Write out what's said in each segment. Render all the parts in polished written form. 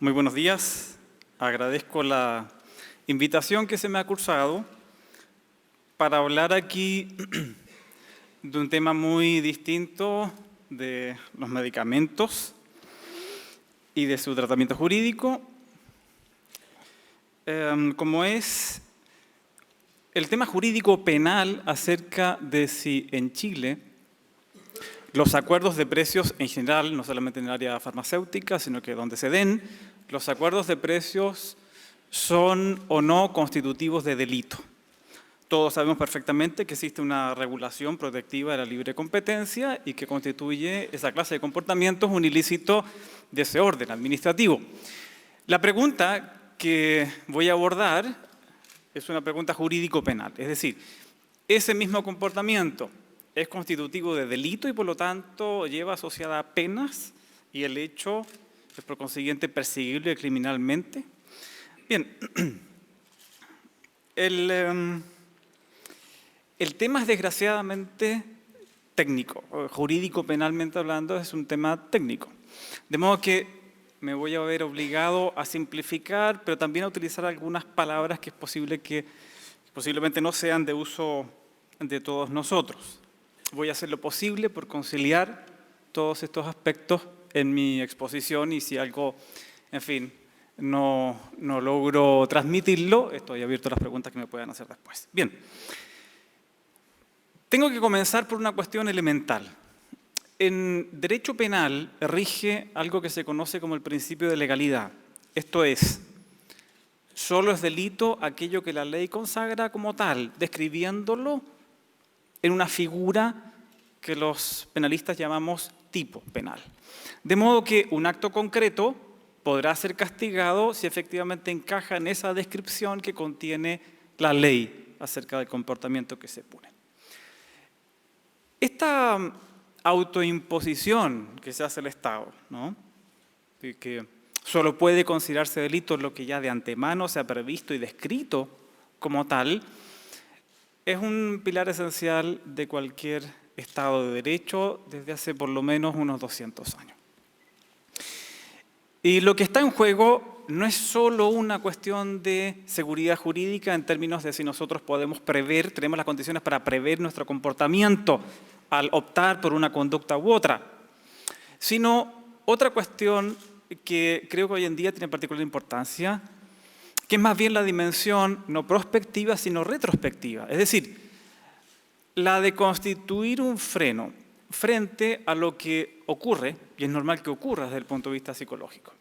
Muy buenos días. Agradezco la invitación que se me ha cursado para hablar aquí de un tema muy distinto de los medicamentos y de su tratamiento jurídico, como es el tema jurídico penal acerca de si en Chile los acuerdos de precios en general, no solamente en el área farmacéutica, sino que donde se den, los acuerdos de precios son o no constitutivos de delito. Todos sabemos perfectamente que existe una regulación protectiva de la libre competencia y que constituye esa clase de comportamientos un ilícito de ese orden administrativo. La pregunta que voy a abordar es una pregunta jurídico-penal, es decir, ese mismo comportamiento es constitutivo de delito y por lo tanto lleva asociada penas y el hecho es por consiguiente perseguible criminalmente. Bien, el tema es desgraciadamente técnico, jurídico penalmente hablando es un tema técnico. De modo que me voy a ver obligado a simplificar, pero también a utilizar algunas palabras que es posible que posiblemente no sean de uso de todos nosotros. Voy a hacer lo posible por conciliar todos estos aspectos en mi exposición y si algo, en fin, no logro transmitirlo, estoy abierto a las preguntas que me puedan hacer después. Bien, tengo que comenzar por una cuestión elemental. En derecho penal rige algo que se conoce como el principio de legalidad. Esto es, solo es delito aquello que la ley consagra como tal, describiéndolo en una figura que los penalistas llamamos tipo penal. De modo que un acto concreto podrá ser castigado si efectivamente encaja en esa descripción que contiene la ley acerca del comportamiento que se pone. Esta autoimposición que se hace el Estado, ¿no? Y que solo puede considerarse delito lo que ya de antemano se ha previsto y descrito como tal, es un pilar esencial de cualquier Estado de Derecho desde hace por lo menos unos 200 años. Y lo que está en juego no es solo una cuestión de seguridad jurídica en términos de si nosotros podemos prever, tenemos las condiciones para prever nuestro comportamiento al optar por una conducta u otra, sino otra cuestión que creo que hoy en día tiene particular importancia, que es más bien la dimensión no prospectiva, sino retrospectiva. Es decir, la de constituir un freno frente a lo que ocurre, y es normal que ocurra desde el punto de vista psicológico.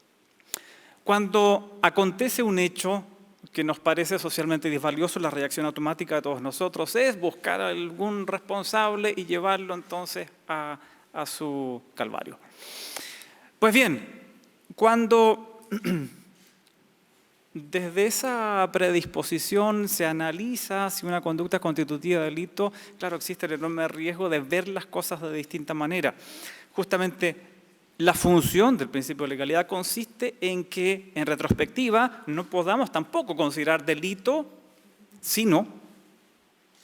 Cuando acontece un hecho que nos parece socialmente disvalioso, la reacción automática de todos nosotros es buscar a algún responsable y llevarlo entonces a su calvario. Pues bien, cuando desde esa predisposición se analiza si una conducta es constitutiva de delito, claro, existe el enorme riesgo de ver las cosas de distinta manera. Justamente la función del principio de legalidad consiste en que, en retrospectiva, no podamos tampoco considerar delito, sino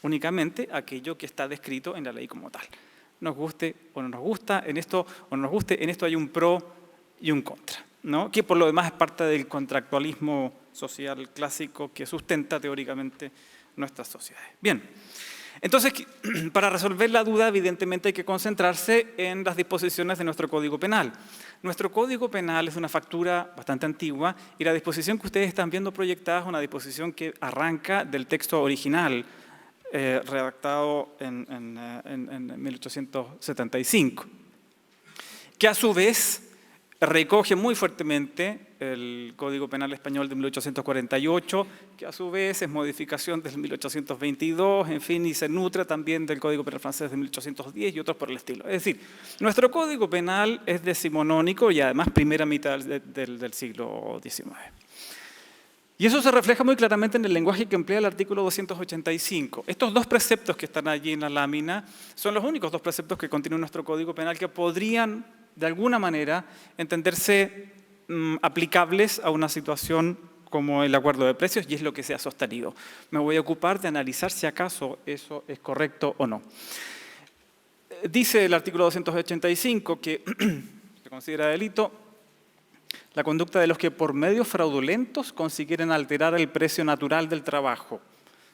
únicamente aquello que está descrito en la ley como tal. Nos guste o no nos gusta, en esto hay un pro y un contra, ¿no? Que por lo demás es parte del contractualismo social clásico que sustenta teóricamente nuestras sociedades. Bien, entonces para resolver la duda evidentemente hay que concentrarse en las disposiciones de nuestro Código Penal. Nuestro Código Penal es una factura bastante antigua y la disposición que ustedes están viendo proyectada es una disposición que arranca del texto original redactado en 1875, que a su vez recoge muy fuertemente el Código Penal Español de 1848, que a su vez es modificación del 1822, en fin, y se nutre también del Código Penal francés de 1810 y otros por el estilo. Es decir, nuestro Código Penal es decimonónico y además primera mitad del siglo XIX. Y eso se refleja muy claramente en el lenguaje que emplea el artículo 285. Estos dos preceptos que están allí en la lámina son los únicos dos preceptos que contiene nuestro Código Penal que podrían, de alguna manera, entenderse aplicables a una situación como el acuerdo de precios y es lo que se ha sostenido. Me voy a ocupar de analizar si acaso eso es correcto o no. Dice el artículo 285 que se considera delito La conducta de los que por medios fraudulentos consiguieren alterar el precio natural del trabajo,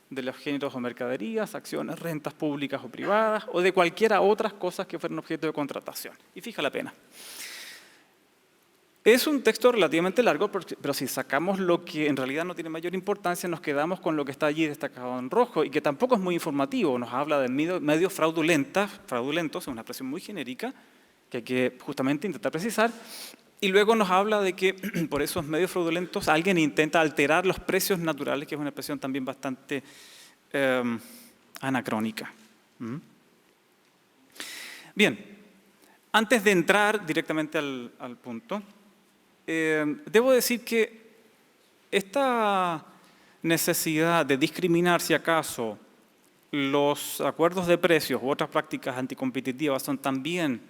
de los géneros o mercaderías, acciones, rentas públicas o privadas, o de cualquiera otras cosas que fueran objeto de contratación. Y fija la pena. Es un texto relativamente largo, pero si sacamos lo que en realidad no tiene mayor importancia, nos quedamos con lo que está allí destacado en rojo y que tampoco es muy informativo. Nos habla de medios fraudulentos, es una expresión muy genérica que hay que justamente intentar precisar. Y luego nos habla de que por esos medios fraudulentos alguien intenta alterar los precios naturales, que es una expresión también bastante anacrónica. Bien, antes de entrar directamente al punto, debo decir que esta necesidad de discriminar, si acaso, los acuerdos de precios u otras prácticas anticompetitivas son también,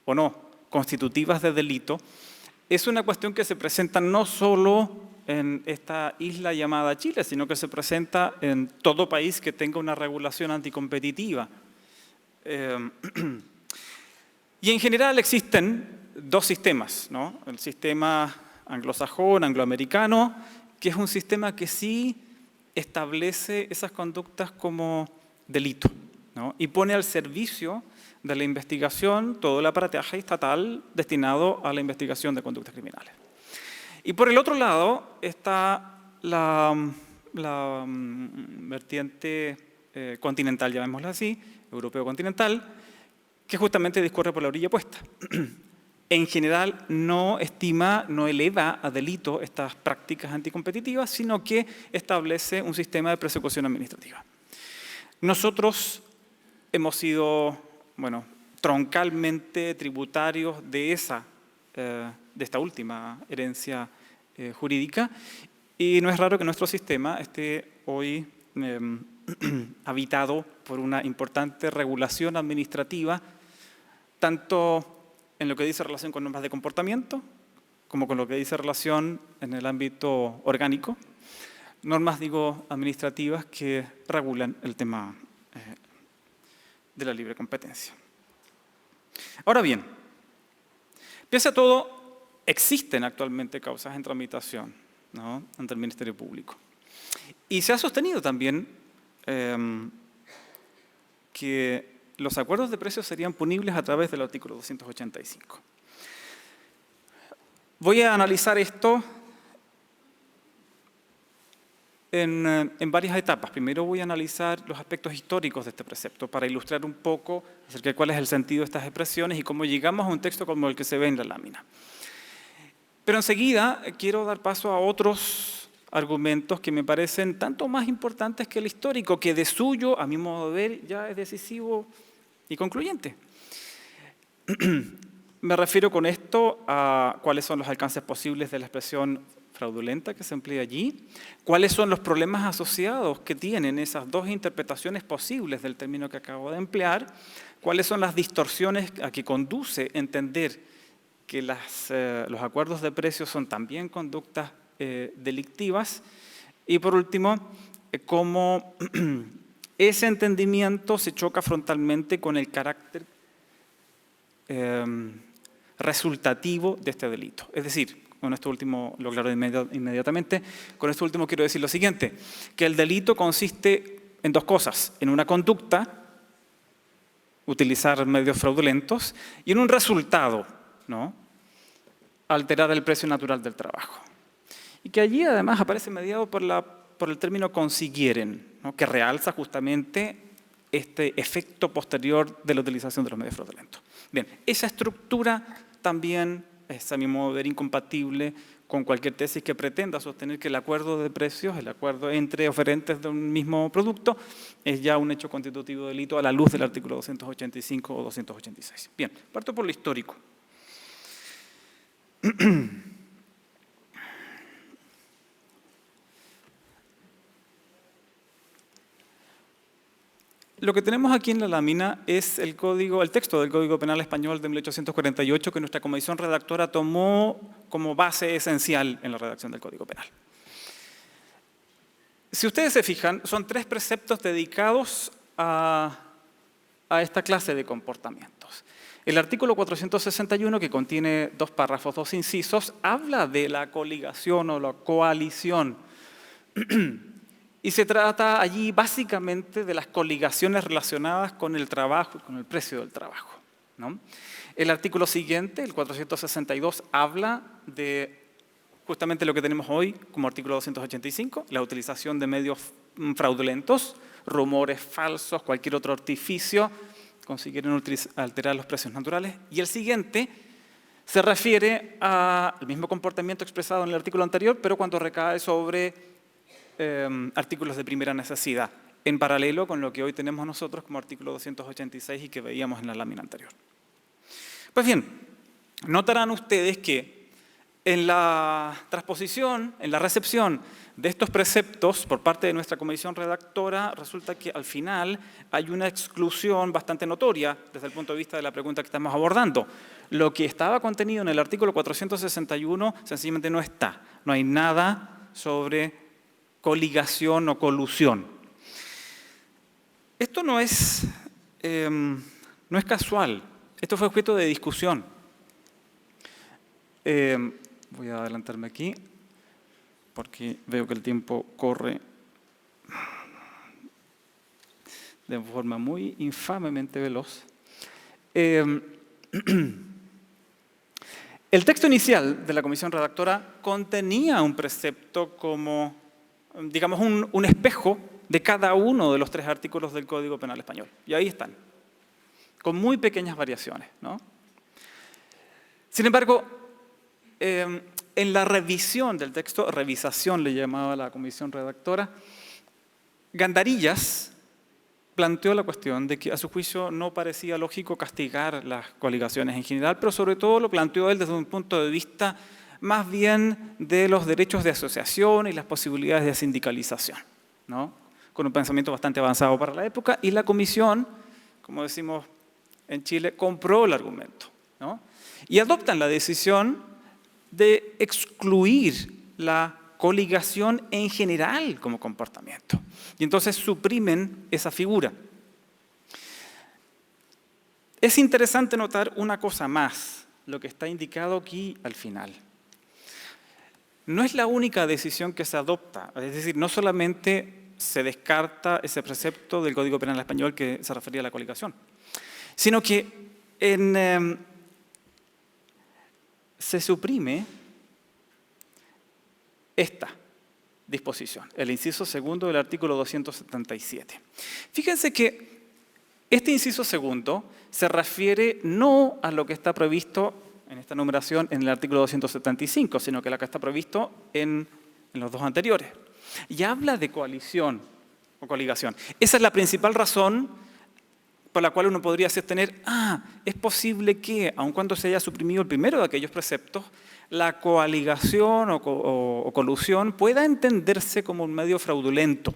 o no, constitutivas de delito, es una cuestión que se presenta no solo en esta isla llamada Chile, sino que se presenta en todo país que tenga una regulación anticompetitiva. Y en general existen dos sistemas, ¿no? El sistema anglosajón, angloamericano, que es un sistema que sí establece esas conductas como delito, ¿no? Y pone al servicio de la investigación todo el aparataje estatal destinado a la investigación de conductas criminales. Y por el otro lado está la vertiente continental, llamémosla así, europeo continental, que justamente discurre por la orilla opuesta. En general no estima, no eleva a delito estas prácticas anticompetitivas, sino que establece un sistema de persecución administrativa. Nosotros hemos sido, bueno, troncalmente tributarios de esta última herencia jurídica, y no es raro que nuestro sistema esté hoy habitado por una importante regulación administrativa, tanto en lo que dice relación con normas de comportamiento, como con lo que dice relación en el ámbito orgánico, normas, digo, administrativas que regulan el tema de la libre competencia. Ahora bien, pese a todo, existen actualmente causas en tramitación, ¿no?, ante el Ministerio Público. Y se ha sostenido también que los acuerdos de precios serían punibles a través del artículo 285. Voy a analizar esto en varias etapas. Primero voy a analizar los aspectos históricos de este precepto para ilustrar un poco acerca de cuál es el sentido de estas expresiones y cómo llegamos a un texto como el que se ve en la lámina. Pero enseguida quiero dar paso a otros argumentos que me parecen tanto más importantes que el histórico, que de suyo, a mi modo de ver, ya es decisivo y concluyente. Me refiero con esto a cuáles son los alcances posibles de la expresión fraudulenta que se emplea allí, cuáles son los problemas asociados que tienen esas dos interpretaciones posibles del término que acabo de emplear, cuáles son las distorsiones a que conduce entender que los acuerdos de precios son también conductas delictivas, y por último, cómo ese entendimiento se choca frontalmente con el carácter resultativo de este delito. Es decir, con esto último lo aclaro inmediatamente, con esto último quiero decir lo siguiente, que el delito consiste en dos cosas: en una conducta, utilizar medios fraudulentos, y en un resultado, ¿no?, alterar el precio natural del trabajo. Y que allí además aparece mediado por el término consiguieren, ¿no?, que realza justamente este efecto posterior de la utilización de los medios fraudulentos. Bien, esa estructura también es, a mi modo de ver, incompatible con cualquier tesis que pretenda sostener que el acuerdo de precios, el acuerdo entre oferentes de un mismo producto, es ya un hecho constitutivo de delito a la luz del artículo 285 o 286. Bien, parto por lo histórico. Lo que tenemos aquí en la lámina es el texto del Código Penal Español de 1848 que nuestra comisión redactora tomó como base esencial en la redacción del Código Penal. Si ustedes se fijan, son 3 preceptos dedicados a esta clase de comportamientos. El artículo 461, que contiene 2 párrafos, 2 incisos, habla de la coligación o la coalición. Y se trata allí básicamente de las coligaciones relacionadas con el trabajo y con el precio del trabajo, ¿no? El artículo siguiente, el 462, habla de justamente lo que tenemos hoy como artículo 285, la utilización de medios fraudulentos, rumores falsos, cualquier otro artificio, consiguieron alterar los precios naturales. Y el siguiente se refiere al mismo comportamiento expresado en el artículo anterior, pero cuando recae sobre artículos de primera necesidad, en paralelo con lo que hoy tenemos nosotros como artículo 286 y que veíamos en la lámina anterior. Pues bien, notarán ustedes que en la transposición, en la recepción de estos preceptos por parte de nuestra comisión redactora, resulta que al final hay una exclusión bastante notoria desde el punto de vista de la pregunta que estamos abordando. Lo que estaba contenido en el artículo 461 sencillamente no está. No hay nada sobre coligación o colusión. Esto no es casual. Esto fue objeto de discusión. Voy a adelantarme aquí, porque veo que el tiempo corre de forma muy infamemente veloz. El texto inicial de la comisión redactora contenía un precepto como, digamos, un espejo de cada uno de los 3 artículos del Código Penal Español. Y ahí están, con muy pequeñas variaciones, ¿no? Sin embargo, en la revisión del texto, revisación le llamaba la comisión redactora, Gandarillas planteó la cuestión de que a su juicio no parecía lógico castigar las coligaciones en general, pero sobre todo lo planteó él desde un punto de vista más bien de los derechos de asociación y las posibilidades de sindicalización, ¿no? Con un pensamiento bastante avanzado para la época, y la comisión, como decimos en Chile, compró el argumento, ¿no? Y adoptan la decisión de excluir la coligación en general como comportamiento. Y entonces suprimen esa figura. Es interesante notar una cosa más, lo que está indicado aquí al final. No es la única decisión que se adopta, es decir, no solamente se descarta ese precepto del Código Penal Español que se refería a la coligación, sino que se suprime esta disposición, el inciso segundo del artículo 277. Fíjense que este inciso segundo se refiere no a lo que está previsto en esta numeración en el artículo 275, sino que lo que está previsto en los 2 anteriores. Y habla de coalición o coligación. Esa es la principal razón por la cual uno podría sostener, es posible que, aun cuando se haya suprimido el primero de aquellos preceptos, la coaligación o colusión pueda entenderse como un medio fraudulento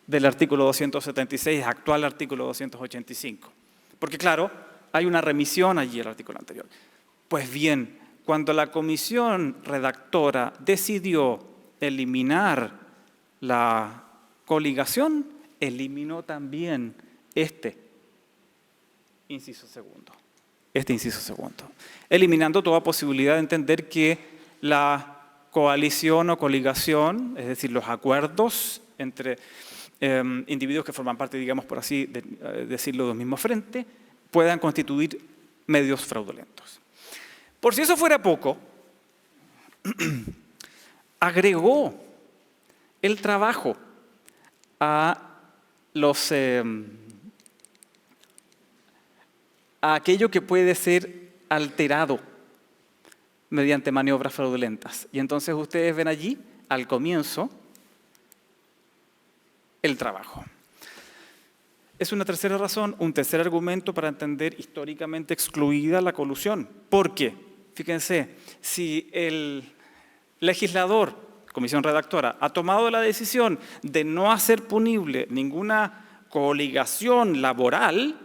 del artículo 276, actual artículo 285. Porque claro, hay una remisión allí al artículo anterior. Pues bien, cuando la comisión redactora decidió eliminar la coligación, eliminó también este inciso segundo, eliminando toda posibilidad de entender que la coalición o coligación, es decir, los acuerdos entre individuos que forman parte, digamos por así decirlo, de un mismo frente, puedan constituir medios fraudulentos. Por si eso fuera poco, agregó el trabajo a aquello que puede ser alterado mediante maniobras fraudulentas. Y entonces ustedes ven allí, al comienzo, el trabajo. Es una tercera razón, un tercer argumento para entender históricamente excluida la colusión. ¿Por qué? Fíjense, si el legislador, comisión redactora, ha tomado la decisión de no hacer punible ninguna coligación laboral,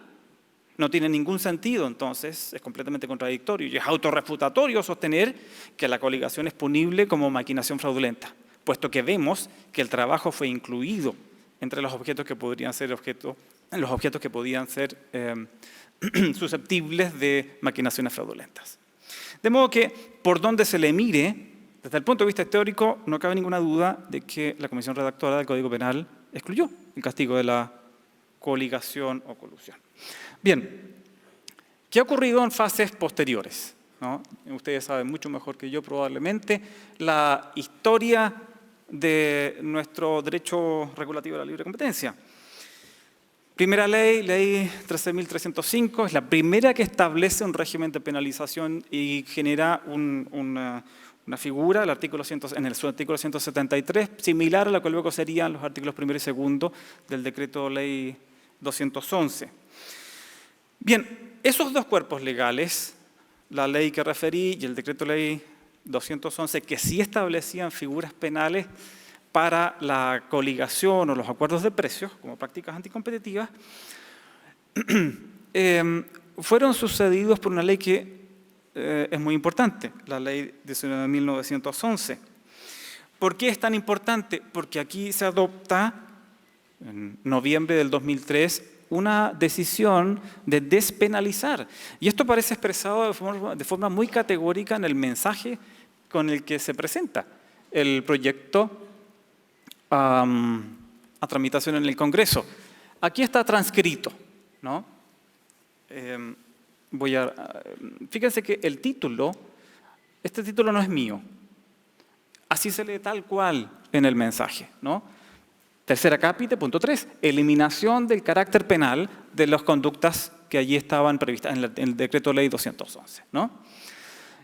no tiene ningún sentido, entonces es completamente contradictorio y es autorrefutatorio sostener que la coligación es punible como maquinación fraudulenta, puesto que vemos que el trabajo fue incluido entre los objetos que podrían ser objeto los objetos que podían ser susceptibles de maquinaciones fraudulentas. De modo que, por donde se le mire, desde el punto de vista teórico, no cabe ninguna duda de que la Comisión Redactora del Código Penal excluyó el castigo de la coligación o colusión. Bien, ¿qué ha ocurrido en fases posteriores? ¿No? Ustedes saben mucho mejor que yo probablemente la historia de nuestro derecho regulativo de la libre competencia. Primera ley, ley 13.305, es la primera que establece un régimen de penalización y genera una figura, en su artículo 173, similar a la que luego serían los artículos 1 y 2 del decreto ley 211. Bien, esos dos cuerpos legales, la ley que referí y el decreto ley 211, que sí establecían figuras penales para la coligación o los acuerdos de precios como prácticas anticompetitivas, fueron sucedidos por una ley que es muy importante, la ley 19.911. ¿Por qué es tan importante? Porque aquí se adopta, en noviembre del 2003, una decisión de despenalizar. Y esto parece expresado de forma muy categórica en el mensaje con el que se presenta el proyecto a tramitación en el Congreso. Aquí está transcrito, ¿no? Fíjense que el título, este título no es mío. Así se lee tal cual en el mensaje, ¿no? Tercera cápita, punto 3, eliminación del carácter penal de las conductas que allí estaban previstas en el decreto ley 211, ¿no?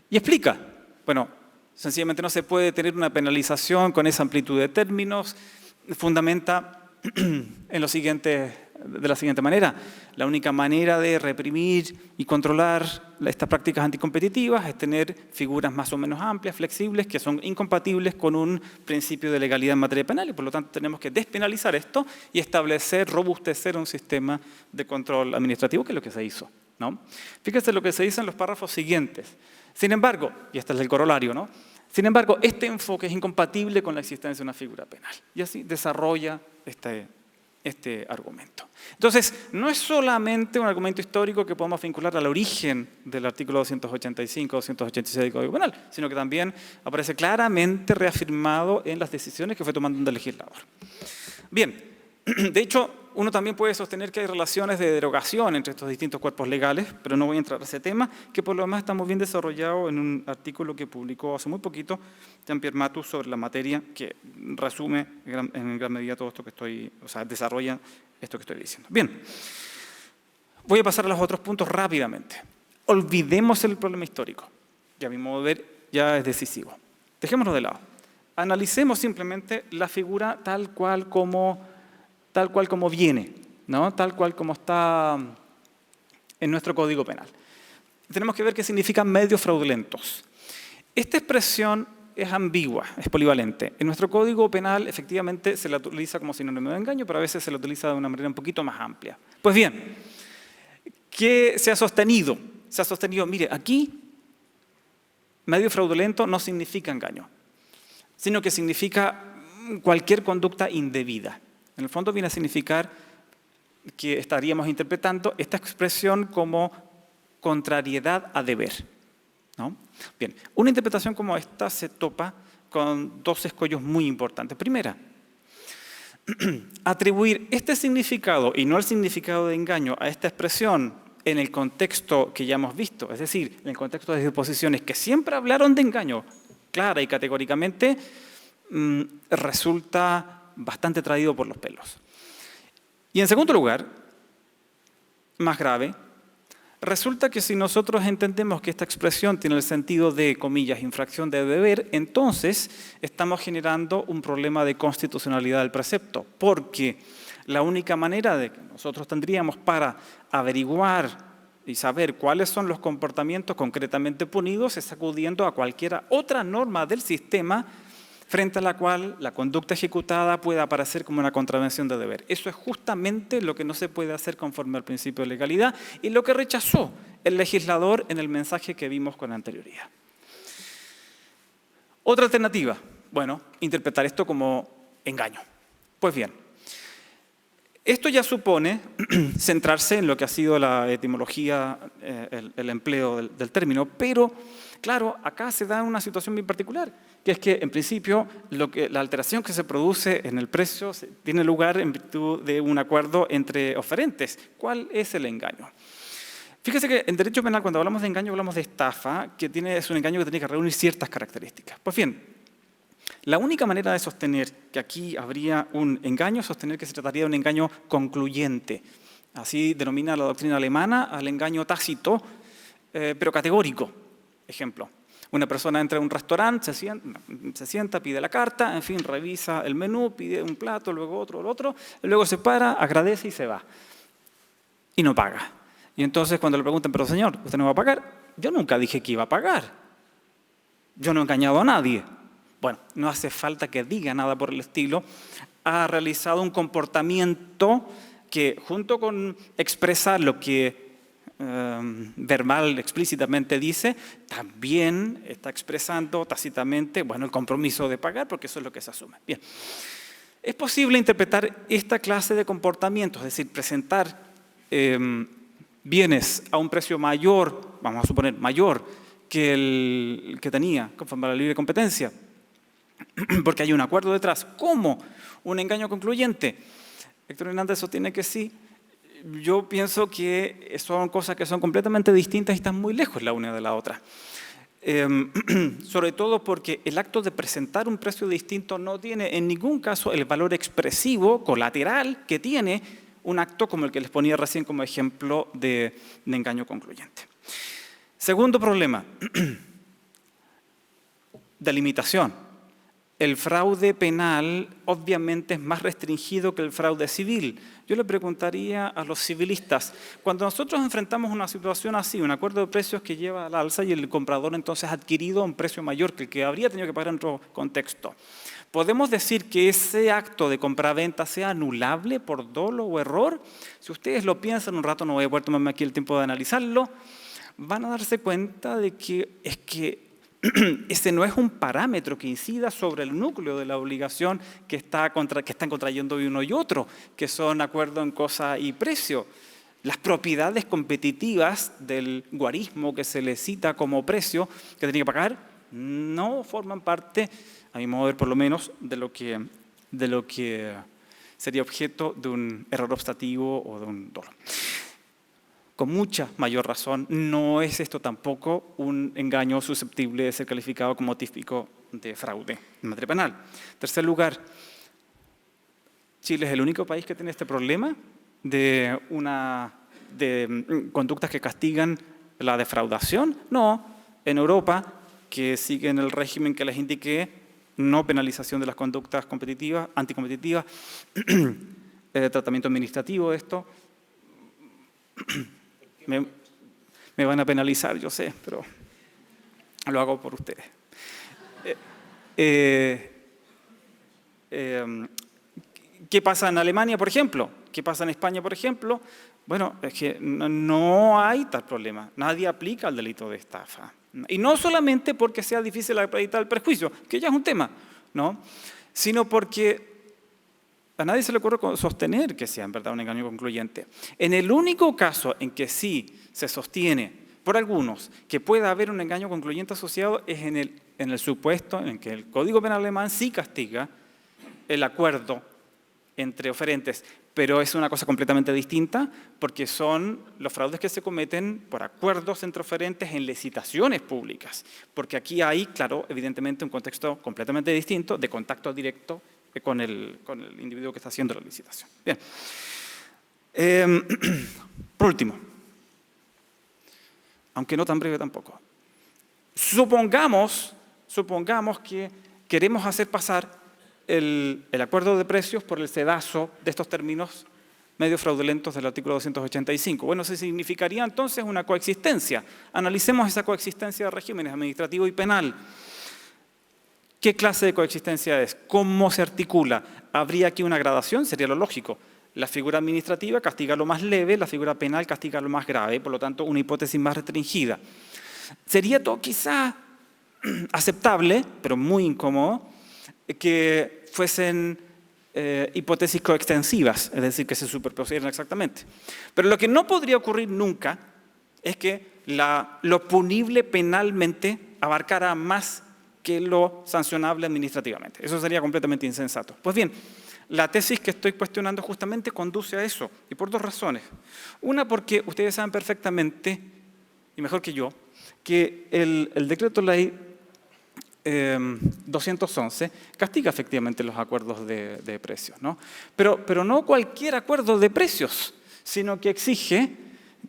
Y explica, bueno, sencillamente no se puede tener una penalización con esa amplitud de términos, fundamenta de la siguiente manera: la única manera de reprimir y controlar estas prácticas anticompetitivas es tener figuras más o menos amplias, flexibles, que son incompatibles con un principio de legalidad en materia penal, y por lo tanto tenemos que despenalizar esto y establecer, robustecer un sistema de control administrativo, que es lo que se hizo, ¿no? Fíjense lo que se dice en los párrafos siguientes. Sin embargo, y este es el corolario, ¿no? Sin embargo, este enfoque es incompatible con la existencia de una figura penal. Y así desarrolla este argumento. Entonces, no es solamente un argumento histórico que podemos vincular al origen del artículo 285 o 286 del Código Penal, sino que también aparece claramente reafirmado en las decisiones que fue tomando el legislador. Bien, de hecho, uno también puede sostener que hay relaciones de derogación entre estos distintos cuerpos legales, pero no voy a entrar a ese tema, que por lo demás está muy bien desarrollado en un artículo que publicó hace muy poquito Jean-Pierre Matus sobre la materia, que resume en gran medida todo esto que desarrolla esto que estoy diciendo. Bien, voy a pasar a los otros puntos rápidamente. Olvidemos el problema histórico, que a mi modo de ver ya es decisivo. Dejémoslo de lado. Analicemos simplemente la figura tal cual como viene, ¿no? Tal cual como está en nuestro Código Penal. Tenemos que ver qué significan medios fraudulentos. Esta expresión es ambigua, es polivalente. En nuestro Código Penal efectivamente se la utiliza como sinónimo de engaño, pero a veces se la utiliza de una manera un poquito más amplia. Pues bien, ¿qué se ha sostenido? Se ha sostenido, mire, aquí medio fraudulento no significa engaño, sino que significa cualquier conducta indebida. En el fondo viene a significar que estaríamos interpretando esta expresión como contrariedad a deber, ¿no? Bien, una interpretación como esta se topa con dos escollos muy importantes. Primera, atribuir este significado y no el significado de engaño a esta expresión en el contexto que ya hemos visto, es decir, en el contexto de disposiciones que siempre hablaron de engaño, clara y categóricamente, resulta bastante traído por los pelos. Y en segundo lugar, más grave, resulta que si nosotros entendemos que esta expresión tiene el sentido de, comillas, infracción de deber, entonces estamos generando un problema de constitucionalidad del precepto, porque la única manera de que nosotros tendríamos para averiguar y saber cuáles son los comportamientos concretamente punidos es acudiendo a cualquier otra norma del sistema frente a la cual la conducta ejecutada pueda aparecer como una contravención de deber. Eso es justamente lo que no se puede hacer conforme al principio de legalidad y lo que rechazó el legislador en el mensaje que vimos con anterioridad. Otra alternativa, bueno, interpretar esto como engaño. Pues bien, Esto ya supone centrarse en lo que ha sido la etimología, el empleo del término, pero claro, acá se da una situación bien particular, que es que en principio la alteración que se produce en el precio tiene lugar en virtud de un acuerdo entre oferentes. ¿Cuál es el engaño? Fíjese que en derecho penal, cuando hablamos de engaño, hablamos de estafa, que es un engaño que tiene que reunir ciertas características. Pues bien, la única manera de sostener que aquí habría un engaño es sostener que se trataría de un engaño concluyente. Así denomina la doctrina alemana al engaño tácito, pero categórico. Ejemplo, una persona entra a un restaurante, se sienta, pide la carta, en fin, revisa el menú, pide un plato, luego otro, luego se para, agradece y se va. Y no paga. Y entonces cuando le preguntan, pero señor, ¿usted no va a pagar? Yo nunca dije que iba a pagar. Yo no he engañado a nadie. Bueno, no hace falta que diga nada por el estilo. Ha realizado un comportamiento que, junto con expresar lo que verbal explícitamente dice, también está expresando tácitamente, bueno, el compromiso de pagar, porque eso es lo que se asume. Bien, es posible interpretar esta clase de comportamientos, es decir, presentar bienes a un precio mayor, vamos a suponer mayor que el que tenía conforme a la libre competencia, porque hay un acuerdo detrás, como un engaño concluyente. Héctor Hernández sostiene que sí. Yo pienso que son cosas que son completamente distintas y están muy lejos la una de la otra. Sobre todo porque el acto de presentar un precio distinto no tiene en ningún caso el valor expresivo, colateral, que tiene un acto como el que les ponía recién como ejemplo de engaño concluyente. Segundo problema, delimitación. El fraude penal obviamente es más restringido que el fraude civil. Yo le preguntaría a los civilistas, cuando nosotros enfrentamos una situación así, un acuerdo de precios que lleva al alza y el comprador entonces ha adquirido un precio mayor que el que habría tenido que pagar en otro contexto, ¿podemos decir que ese acto de compraventa sea anulable por dolo o error? Si ustedes lo piensan, un rato no voy a poder tomarme aquí el tiempo de analizarlo, van a darse cuenta de que es que ese no es un parámetro que incida sobre el núcleo de la obligación que están contrayendo uno y otro, que son acuerdo en cosa y precio. Las propiedades competitivas del guarismo que se le cita como precio que tiene que pagar no forman parte, a mi modo de ver por lo menos, de lo que sería objeto de un error obstativo o de un dolo. Con mucha mayor razón, no es esto tampoco un engaño susceptible de ser calificado como típico de fraude en materia penal. En tercer lugar, Chile es el único país que tiene este problema de conductas que castigan la defraudación. No, en Europa, que siguen el régimen que les indiqué, no penalización de las conductas competitivas, anticompetitivas, tratamiento administrativo de esto. Me van a penalizar, yo sé, pero lo hago por ustedes. ¿Qué pasa en Alemania, por ejemplo? ¿Qué pasa en España, por ejemplo? Bueno, es que no hay tal problema. Nadie aplica el delito de estafa. Y no solamente porque sea difícil acreditar el perjuicio, que ya es un tema, ¿no? Sino porque a nadie se le ocurre sostener que sea en verdad un engaño concluyente. En el único caso en que sí se sostiene por algunos que pueda haber un engaño concluyente asociado es en el supuesto en que el Código Penal alemán sí castiga el acuerdo entre oferentes, pero es una cosa completamente distinta porque son los fraudes que se cometen por acuerdos entre oferentes en licitaciones públicas, porque aquí hay, claro, evidentemente un contexto completamente distinto de contacto directo con el individuo que está haciendo la licitación. Bien. Por último, aunque no tan breve tampoco, supongamos que queremos hacer pasar el acuerdo de precios por el sedazo de estos términos medio fraudulentos del artículo 285. Bueno, eso significaría entonces una coexistencia. Analicemos esa coexistencia de regímenes administrativo y penal. ¿Qué clase de coexistencia es? ¿Cómo se articula? ¿Habría aquí una gradación? Sería lo lógico. La figura administrativa castiga lo más leve, la figura penal castiga lo más grave, por lo tanto, una hipótesis más restringida. Sería todo quizá aceptable, pero muy incómodo, que fuesen hipótesis coextensivas, es decir, que se superpusieran exactamente. Pero lo que no podría ocurrir nunca es que lo punible penalmente abarcara más que lo sancionable administrativamente. Eso sería completamente insensato. Pues bien, la tesis que estoy cuestionando justamente conduce a eso, y por dos razones. Una, porque ustedes saben perfectamente, y mejor que yo, que el decreto ley 211 castiga efectivamente los acuerdos de precios, ¿no? Pero no cualquier acuerdo de precios, sino que exige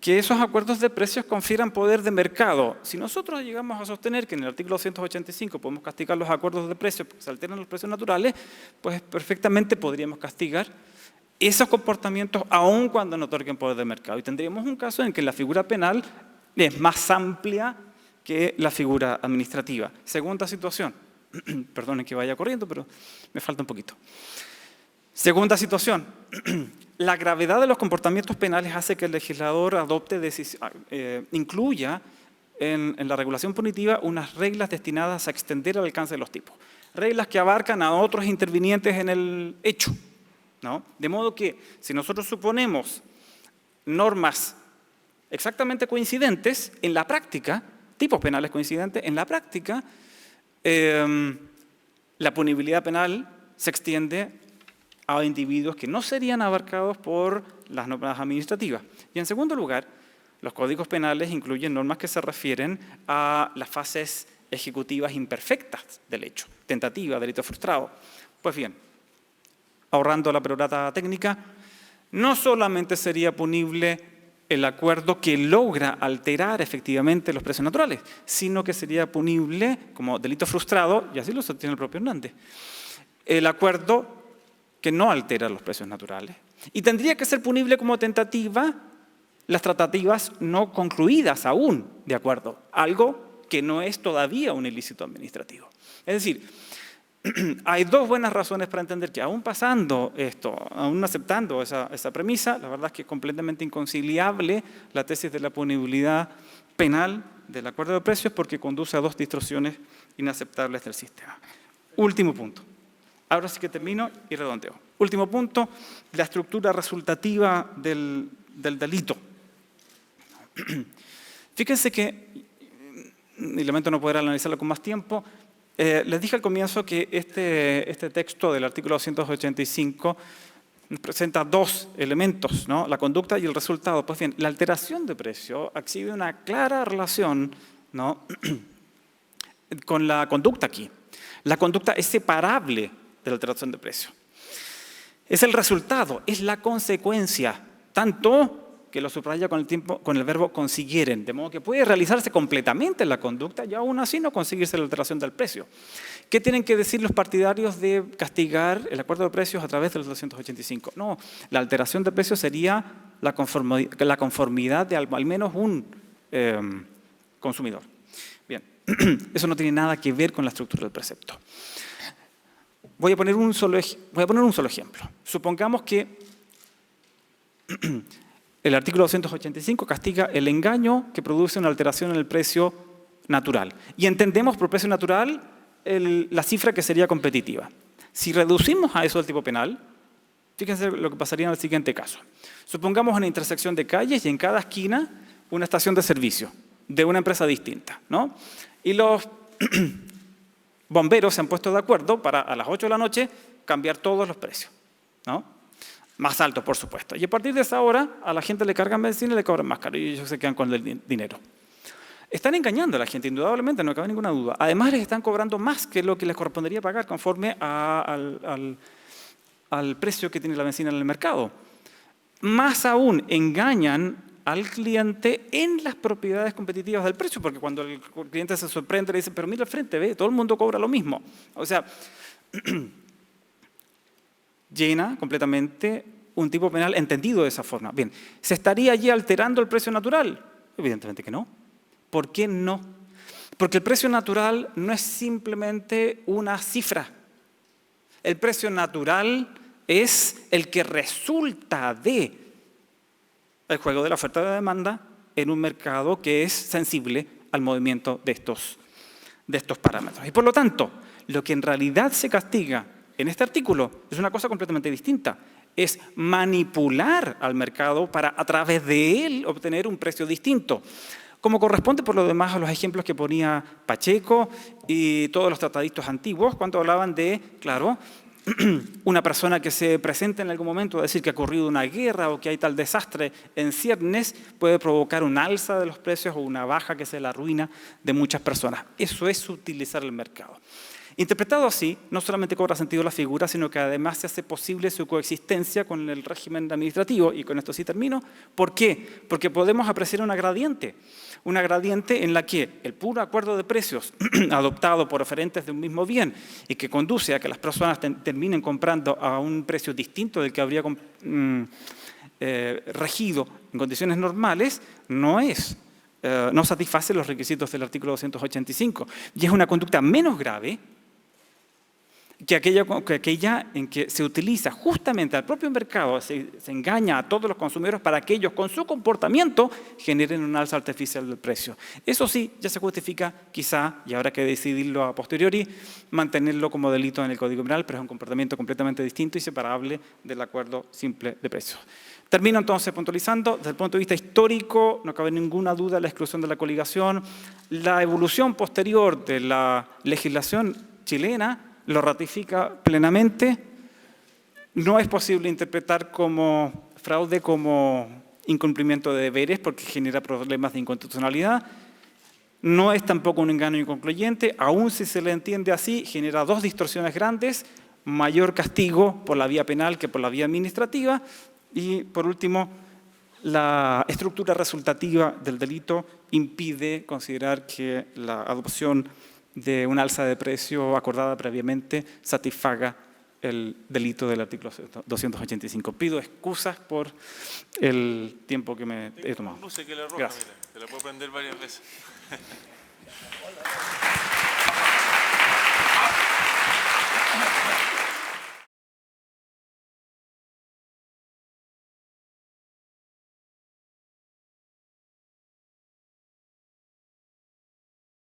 que esos acuerdos de precios confieran poder de mercado. Si nosotros llegamos a sostener que en el artículo 285 podemos castigar los acuerdos de precios porque se alteran los precios naturales, pues perfectamente podríamos castigar esos comportamientos aun cuando no otorguen poder de mercado. Y tendríamos un caso en que la figura penal es más amplia que la figura administrativa. Segunda situación, perdonen que vaya corriendo, pero me falta un poquito. Segunda situación, la gravedad de los comportamientos penales hace que el legislador incluya en la regulación punitiva unas reglas destinadas a extender el alcance de los tipos. Reglas que abarcan a otros intervinientes en el hecho, ¿no? De modo que si nosotros suponemos normas exactamente coincidentes, en la práctica, tipos penales coincidentes, en la práctica, la punibilidad penal se extiende a individuos que no serían abarcados por las normas administrativas. Y en segundo lugar, los códigos penales incluyen normas que se refieren a las fases ejecutivas imperfectas del hecho, tentativa, delito frustrado. Pues bien, ahorrando la perorata técnica, no solamente sería punible el acuerdo que logra alterar efectivamente los precios naturales, sino que sería punible como delito frustrado, y así lo sostiene el propio Hernández, el acuerdo que no altera los precios naturales. Y tendría que ser punible como tentativa las tratativas no concluidas aún de acuerdo, algo que no es todavía un ilícito administrativo. Es decir, hay dos buenas razones para entender que aún pasando esto, aún aceptando esa premisa, la verdad es que es completamente inconciliable la tesis de la punibilidad penal del acuerdo de precios porque conduce a dos distorsiones inaceptables del sistema. Último punto. Ahora sí que termino y redondeo. Último punto, la estructura resultativa del delito. Fíjense que, y lamento no poder analizarlo con más tiempo, les dije al comienzo que este texto del artículo 285 presenta dos elementos, ¿no? La conducta y el resultado. Pues bien, la alteración de precio exhibe una clara relación, ¿no? con la conducta aquí. La conducta es separable de la alteración de precio. Es el resultado, es la consecuencia, tanto que lo subraya con el verbo consiguieren, de modo que puede realizarse completamente la conducta y aún así no conseguirse la alteración del precio. ¿Qué tienen que decir los partidarios de castigar el acuerdo de precios a través del 285? No, la alteración de precios sería la conformidad de al menos un consumidor. Bien, eso no tiene nada que ver con la estructura del precepto. Voy a poner un solo ejemplo. Supongamos que el artículo 285 castiga el engaño que produce una alteración en el precio natural. Y entendemos por precio natural la cifra que sería competitiva. Si reducimos a eso el tipo penal, fíjense lo que pasaría en el siguiente caso. Supongamos una intersección de calles y en cada esquina una estación de servicio de una empresa distinta, ¿no? Y los bomberos se han puesto de acuerdo para a las 8 de la noche cambiar todos los precios, ¿no? Más altos, por supuesto. Y a partir de esa hora, a la gente le cargan benzina y le cobran más caro y ellos se quedan con el dinero. Están engañando a la gente, indudablemente, no cabe ninguna duda. Además, les están cobrando más que lo que les correspondería pagar conforme al precio que tiene la benzina en el mercado. Más aún, engañan al cliente en las propiedades competitivas del precio, porque cuando el cliente se sorprende le dice, pero mira al frente, ve, todo el mundo cobra lo mismo. O sea, llena completamente un tipo penal entendido de esa forma. Bien, ¿se estaría allí alterando el precio natural? Evidentemente que no. ¿Por qué no? Porque el precio natural no es simplemente una cifra. El precio natural es el que resulta de el juego de la oferta y la demanda en un mercado que es sensible al movimiento de estos parámetros. Y por lo tanto, lo que en realidad se castiga en este artículo es una cosa completamente distinta. Es manipular al mercado para a través de él obtener un precio distinto. Como corresponde por lo demás a los ejemplos que ponía Pacheco y todos los trataditos antiguos cuando hablaban de, claro, una persona que se presenta en algún momento a decir que ha ocurrido una guerra o que hay tal desastre en ciernes puede provocar un alza de los precios o una baja que sea la ruina de muchas personas. Eso es utilizar el mercado. Interpretado así, no solamente cobra sentido la figura, sino que además se hace posible su coexistencia con el régimen administrativo. Y con esto sí termino. ¿Por qué? Porque podemos apreciar una gradiente en la que el puro acuerdo de precios adoptado por oferentes de un mismo bien y que conduce a que las personas terminen comprando a un precio distinto del que habría regido en condiciones normales, no satisface los requisitos del artículo 285 y es una conducta menos grave que aquella en que se utiliza justamente al propio mercado, se engaña a todos los consumidores para que ellos con su comportamiento generen un alza artificial del precio. Eso sí, ya se justifica quizá, y habrá que decidirlo a posteriori, mantenerlo como delito en el Código Penal, pero es un comportamiento completamente distinto y separable del acuerdo simple de precios. Termino entonces puntualizando, desde el punto de vista histórico, no cabe ninguna duda la exclusión de la coligación, la evolución posterior de la legislación chilena lo ratifica plenamente. No es posible interpretar como fraude como incumplimiento de deberes porque genera problemas de inconstitucionalidad. No es tampoco un engaño inconcluyente, aun si se le entiende así, genera dos distorsiones grandes, mayor castigo por la vía penal que por la vía administrativa y, por último, la estructura resultativa del delito impide considerar que la adopción de un alza de precio acordada previamente satisfaga el delito del artículo 285. Pido excusas por el tiempo que me he tomado. Luce que la roja, Gracias. mira, te la puedo prender varias veces.